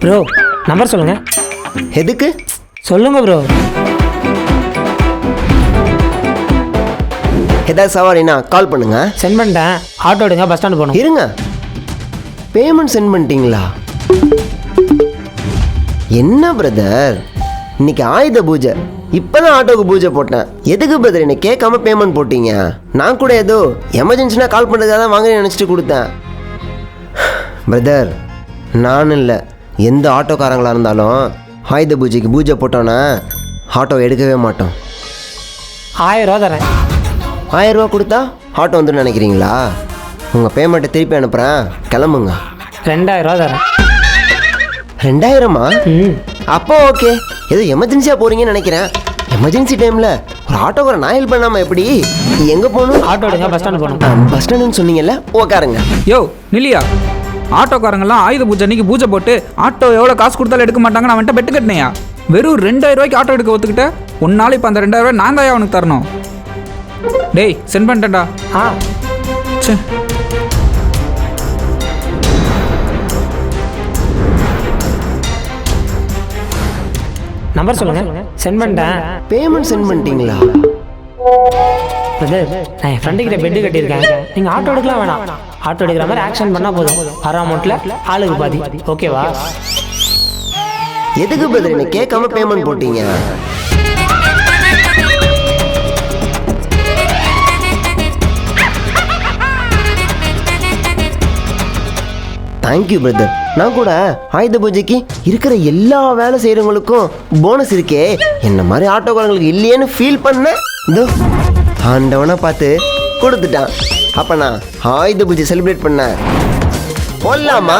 Bro number சொல்லுங்க. எதுக்கு? சொல்லுங்க ப்ரோ. ஏதாவது சவாரினா கால் பண்ணுங்க. சென்ட் பண்ணிட்டேன். ஆட்டோ எடுங்க, பஸ் ஸ்டாண்டு போகணும். இருங்க, பேமெண்ட் சென்ட் பண்ணிட்டீங்களா? என்ன பிரதர், இன்னைக்கு ஆயுத பூஜை, இப்போதான் ஆட்டோக்கு பூஜை போட்டேன். எதுக்கு பிரதர் என்னை கேட்காம பேமெண்ட் போட்டீங்க? நான் கூட ஏதோ எமர்ஜென்சினா கால் பண்ணுறதுக்காக தான் வாங்குறேன்னு நினச்சிட்டு கொடுத்தேன். பிரதர், நான் இல்லை, எந்த ஆட்டோக்காரங்களாக இருந்தாலும் ஆயுத பூஜைக்கு பூஜை போட்டோன்னா ஆட்டோ எடுக்கவே மாட்டோம். 1000 ரூபா தரேன். 1000 ரூபா கொடுத்தா ஆட்டோ வந்துன்னு நினைக்கிறீங்களா? உங்கள் பேமெண்ட்டை திருப்பி அனுப்புகிறேன், கிளம்புங்க. 2000 ரூபா தரேன். 2000மா? அப்போ ஓகே, ஏதோ எமர்ஜென்சியாக போகிறீங்கன்னு நினைக்கிறேன். எமர்ஜென்சி டைமில் ஒரு ஆட்டோக்கார நான் ஹெல்ப் பண்ணாமல் எப்படி? எங்கே போகணும்? ஆட்டோ எடுங்க, பஸ் ஸ்டாண்டு போகணும். பஸ் ஸ்டாண்டுன்னு சொன்னீங்கல்ல, உக்காருங்க. யோ நில்லியா, ஆட்டோக்காரங்கெல்லாம் ஆயுத பூஜை அன்னைக்கு பூஜை போட்டு ஆட்டோ எவ்வளோ காசு கொடுத்தாலும் எடுக்க மாட்டாங்கன்னு அவன்கிட்ட பெட்டு கட்டினையா? வெறும் 2000 ரூபாய்க்கு ஆட்டோ எடுக்க ஒத்துக்கிட்ட. ஒரு நாள் இப்போ அந்த 2000 ரூபாய் நான் தான் அவனுக்கு தரணும். டேய் சென்ட் பண்ணிட்டேன்டா. ஆ சே, நம்பர் சொல்லுங்க. சென்ட் பண்ணிட்டேன். பேமெண்ட் சென்ட் பண்ணிட்டீங்களா? பிரதர், நான் என் ஃப்ரெண்டு கிட்ட பெட்டு கட்டியிருக்கேன். நீங்கள் ஆட்டோ எடுக்கலாம் வேணாம். ஆட்டோ எடுக்கிற மாதிரி ஆக்ஷன் பண்ணால் போதும். வர அமௌண்ட்டில் ஆளுக்கு பாதி. ஓகேவா? எதுக்கு பிரதர் என்னை கேட்காம பேமெண்ட் போட்டீங்க? Thank you brother. நான் கூட ஆயுத பூஜைக்கு இருக்கிற எல்லா வேலை செய்கிறவங்களுக்கும் போனஸ் இருக்கே, என்ன மாதிரி ஆட்டோக்காரங்களுக்கு இல்லையேன்னு ஃபீல் பண்ணேன். இதோ ஆண்டவனை பார்த்து கொடுத்துட்டான். அப்போ நான் ஆயுத பூஜை செலிப்ரேட் பண்ண போடலாமா?